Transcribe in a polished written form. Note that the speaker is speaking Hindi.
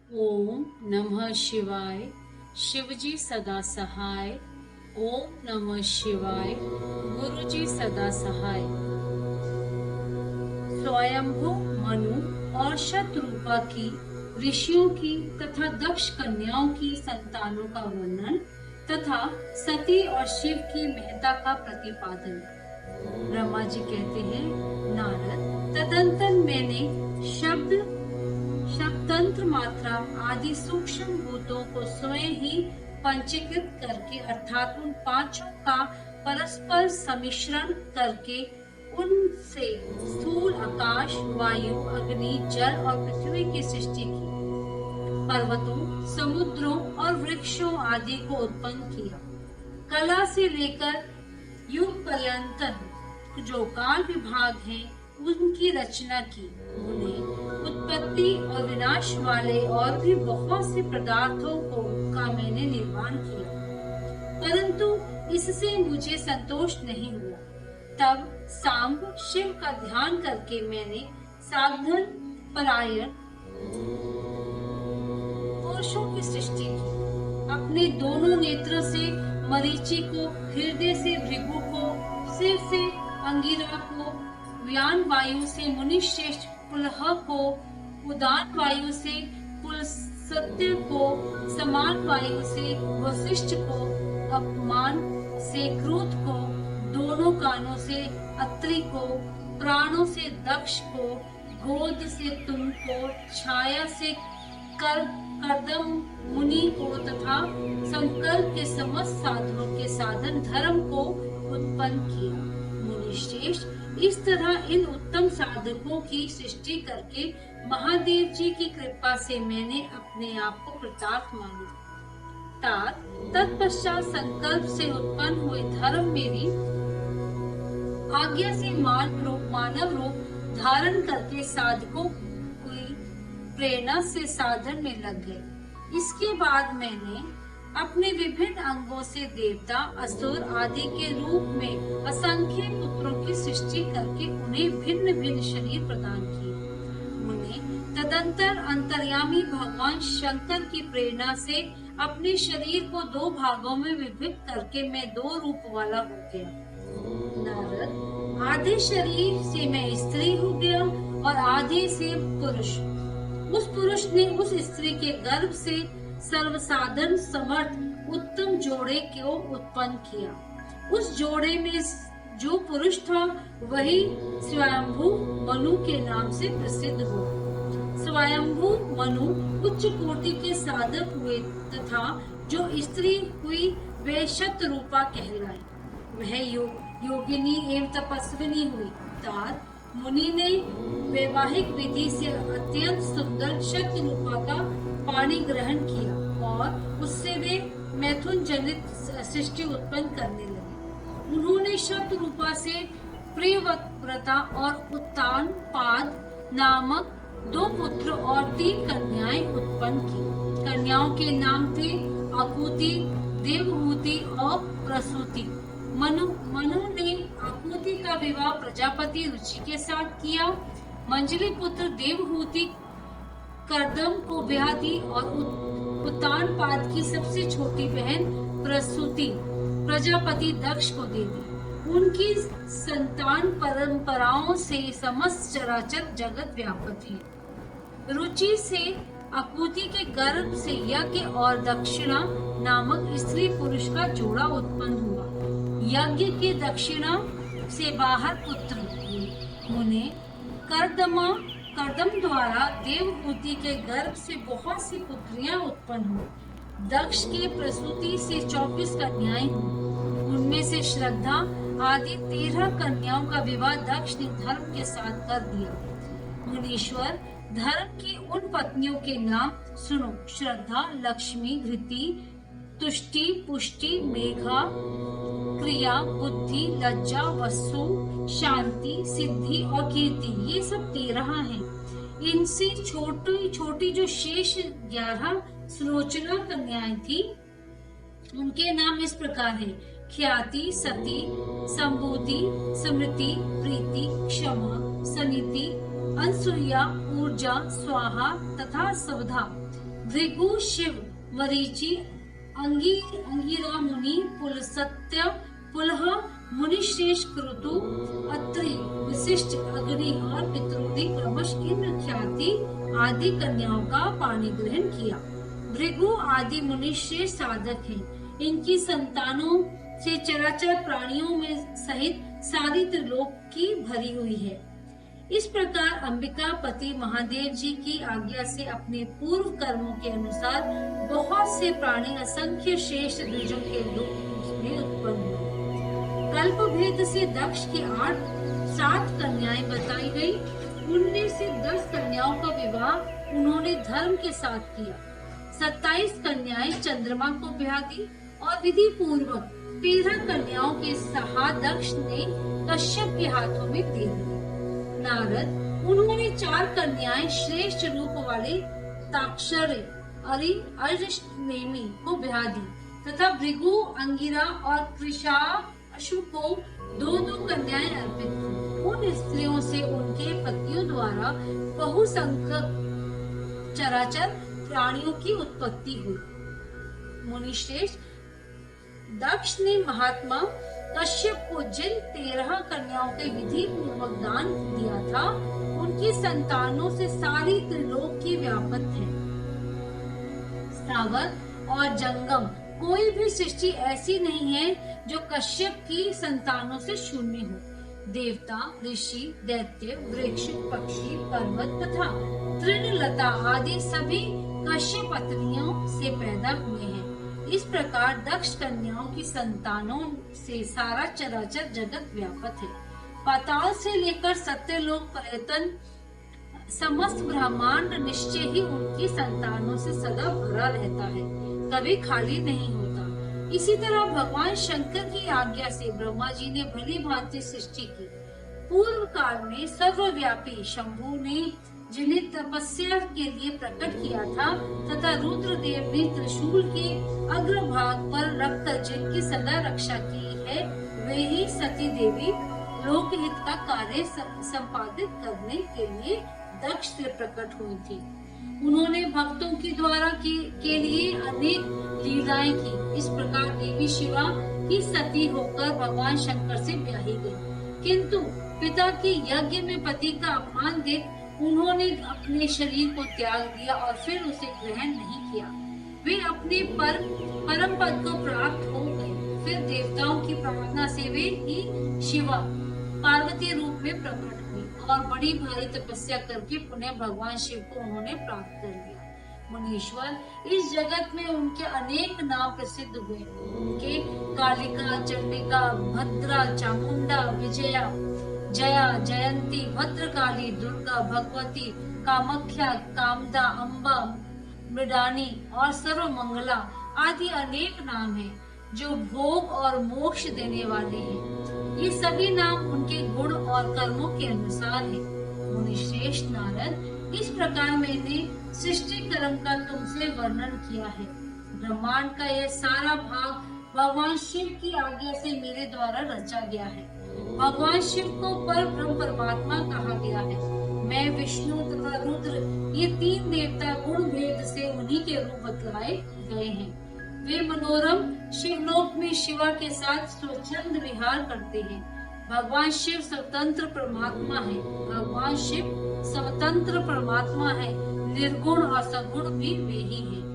ओम नमः शिवाय। शिवजी सदा सहाय। ओम नमः शिवाय। गुरुजी सदा सहाय। स्वयंभू मनु और शतरूपा की, ऋषियों की तथा दक्ष कन्याओं की संतानों का वर्णन तथा सती और शिव की महत्ता का प्रतिपादन। ब्रह्मा जी कहते हैं, नारद, तदंतर मैंने शब्द तंत्र मात्रा आदि सूक्ष्म भूतों को स्वयं ही पंचीकृत करके अर्थात उन पांचों का परस्पर सम्मिश्रण करके उनसे स्थूल आकाश, वायु, अग्नि, जल और पृथ्वी की सृष्टि की। पर्वतों, समुद्रों और वृक्षों आदि को उत्पन्न किया। कला से लेकर युग पर्यंत जो काल विभाग है उनकी रचना की। उन्हें उत्पत्ति और विनाश वाले और भी बहुत से पदार्थों का मैंने निर्माण किया, परंतु इससे मुझे संतोष नहीं हुआ। तब सांब शिव का ध्यान करके मैंने साधन परायण पुरुषों की सृष्टि की। अपने दोनों नेत्रों से मरीचि को, हृदय से भृगु को, सिर से अंगिरा को, व्यान वायु से मुनिश्रेष्ठ पुलह को, उदान वायु से पुलस्त्य को, समान वायु से वशिष्ठ को, अपमान से क्रोध को, दोनों कानों से अत्रि को, प्राणों से दक्ष को, गोद से तुम को, छाया से कर्दम मुनि को तथा संकल्प के समस्त साधनों के साधन धर्म को उत्पन्न किया। मुनिश्रेष्ठ, इस तरह इन उत्तम साधकों की सृष्टि करके महादेव जी की कृपा से मैंने अपने आप को कृतार्थ माना। तत्पश्चात संकल्प से उत्पन्न हुए धर्म मेरी आज्ञा से मानव रूप धारण करके साधकों की प्रेरणा से साधन में लग गए। इसके बाद मैंने अपने विभिन्न अंगों से देवता, असुर आदि के रूप में असंख्य पुत्रों की सृष्टि करके उन्हें भिन्न भिन्न शरीर प्रदान किए। उन्हें तदंतर अंतर्यामी भगवान शंकर की प्रेरणा से अपने शरीर को दो भागों में विभक्त करके मैं दो रूप वाला हो गया। नारद, आधे शरीर से मैं स्त्री हो गया और आधे से पुरुष। उस पुरुष ने उस स्त्री के गर्भ से सर्वसाधन समर्थ उत्तम जोड़े को उत्पन्न किया। उस जोड़े में जो पुरुष था वही स्वयंभू मनु के नाम से प्रसिद्ध हुआ। स्वयंभू मनु उच्च कोटि के साधक हुए तथा जो स्त्री हुई वे शतरूपा कहलाई। वह योगिनी एवं तपस्विनी हुई। मुनि ने वैवाहिक विधि से अत्यंत सुंदर शतरूपा का पानी ग्रहण किया और उससे वे मैथुन जनित सृष्टि उत्पन्न करने लगे। उन्होंने शतरूपा से प्रियव्रता और उत्तान पाद नामक दो पुत्र और तीन कन्याएं उत्पन्न की। कन्याओं के नाम थे आकुति, देवहूति और प्रसूति। मनु ने आकुति का विवाह प्रजापति रुचि के साथ किया। मंजली पुत्र देवहूति कर्दम को ब्याह दी और उत्तानपाद की सबसे छोटी बहन प्रसूति प्रजापति दक्ष को दे दी। उनकी संतान परंपराओं से समस्त चराचर जगत व्यापक है। रुचि से आकुति के गर्भ से यज्ञ और दक्षिणा नामक स्त्री पुरुष का जोड़ा उत्पन्न हुआ। यज्ञ के दक्षिणा से बाहर पुत्र हुए। उन्हें कर्दम द्वारा देवहूति के गर्भ से बहुत सी पुत्रियां उत्पन्न हुई। दक्ष के प्रसूति से 24 कन्याएं हुई। उनमें से श्रद्धा आदि 13 कन्याओं का विवाह दक्ष ने धर्म के साथ कर दिया। मुनीश्वर, धर्म की उन पत्नियों के नाम सुनो: श्रद्धा, लक्ष्मी, धृति, तुष्टि, पुष्टि, मेघा, क्रिया, बुद्धि, लज्जा, वसु, शांति, सिद्धि और कीर्ति। ये सब 13 हैं। इनसे छोटी छोटी जो शेष 11 सुलोचना कन्याएं थी उनके नाम इस प्रकार हैं: ख्याति, सती, संबुद्धि, स्मृति, प्रीति, क्षमा, सनिति, अनसुईया, ऊर्जा, स्वाहा तथा सवधा। भृगु, शिव, मरीचि, अंगिरा मुनि, पुलस्त्य, पुलह, मुनिश्रेष्ठ, क्रतु, अत्रि, वशिष्ठ, अग्नि और पितृदि क्रमश इंद्र, ख्याति आदि कन्याओं का पाणी ग्रहण किया। भृगु आदि मुनिश्रेष्ठ साधक हैं। इनकी संतानों से चराचर प्राणियों में सहित सारी त्रिलोक की भरी हुई है। इस प्रकार अंबिका पति महादेव जी की आज्ञा से अपने पूर्व कर्मों के अनुसार बहुत से प्राणी असंख्य श्रेष्ठ द्विजों के रूप में उत्पन्न हुए। कल्प भेद से दक्ष की 7 कन्याएं बताई गई। उनमें से 10 कन्याओं का विवाह उन्होंने धर्म के साथ किया। 27 कन्याएं चंद्रमा को ब्याह दी और विधि पूर्वक 13 कन्याओं के सहा दक्ष ने कश्यप के हाथों में दे दी। नारद, उन्होंने 4 कन्याएं श्रेष्ठ रूप वाले ताक्षर्य अरिष्टनेमि को ब्याह दी तथा भृगु, अंगिरा और कृशाशु को 2-2 कन्याएं अर्पित की। उन स्त्रियों से उनके पतियों द्वारा बहुसंख्यक चराचर प्राणियों की उत्पत्ति हुई। मुनिश्रेष्ठ, दक्ष ने महात्मा कश्यप को जिन 13 कन्याओं के विधि पूर्वक दान दिया था, उनकी संतानों से सारी त्रिलोक की व्यापक है। स्थावर और जंगम कोई भी सृष्टि ऐसी नहीं है जो कश्यप की संतानों से शून्य हो। देवता, ऋषि, दैत्य, वृक्ष, पक्षी, पर्वत तथा तृणलता आदि सभी कश्यप पत्नियों से पैदा हुए हैं। इस प्रकार दक्ष कन्याओं की संतानों से सारा चराचर जगत व्यापक है। पाताल से लेकर सत्यलोक पर्यटन समस्त ब्रह्मांड निश्चय ही उनकी संतानों से सदा भरा रहता है, कभी खाली नहीं होता। इसी तरह भगवान शंकर की आज्ञा से ब्रह्मा जी ने भली भांति सृष्टि की। पूर्व काल में सर्वव्यापी शंभु ने जिन्हें तपस्या के लिए प्रकट किया था तथा रुद्रदेव ने त्रिशूल के अग्रभाग पर रखकर जिनकी सदा रक्षा की है, वे ही सती देवी लोकहित का कार्य संपादित करने के लिए दक्ष से प्रकट हुई थी। उन्होंने भक्तों के द्वारा के लिए अनेक लीलाएं की। इस प्रकार देवी शिवा की सती होकर भगवान शंकर से ब्याही गई, किंतु पिता के यज्ञ में पति का अपमान देख उन्होंने अपने शरीर को त्याग दिया और फिर उसे ग्रहण नहीं किया। वे अपने परम पद को प्राप्त हो गए। फिर देवताओं की प्रार्थना से वे ही शिवा पार्वती रूप में प्रकट हुई और बड़ी भारी तपस्या करके पुनः भगवान शिव को उन्होंने प्राप्त कर लिया। मुनीश्वर, इस जगत में उनके अनेक नाम प्रसिद्ध हुए। उनके कालिका, चंडिका, भद्रा, चामुंडा, विजया, जया, जयंती, भद्रकाली, दुर्गा, भगवती, कामाख्या, कामदा, अम्बा, मृडानी और सर्वमंगला आदि अनेक नाम हैं, जो भोग और मोक्ष देने वाले हैं। ये सभी नाम उनके गुण और कर्मों के अनुसार हैं। मुनिश्रेष्ठ नारद, इस प्रकार मैंने सृष्टि कर्म का तुमसे वर्णन किया है। ब्रह्मांड का यह सारा भाग भगवान शिव की आज्ञा से मेरे द्वारा रचा गया है। भगवान शिव को परब्रह्म परमात्मा कहा गया है। मैं, विष्णु तथा रुद्र ये 3 देवता गुण भेद से उन्हीं के रूप बतलाए गए हैं। वे मनोरम शिवलोक में शिवा के साथ स्वच्छंद विहार करते हैं। भगवान शिव स्वतंत्र परमात्मा है। भगवान शिव स्वतंत्र परमात्मा है। निर्गुण और सगुण भी वे ही हैं।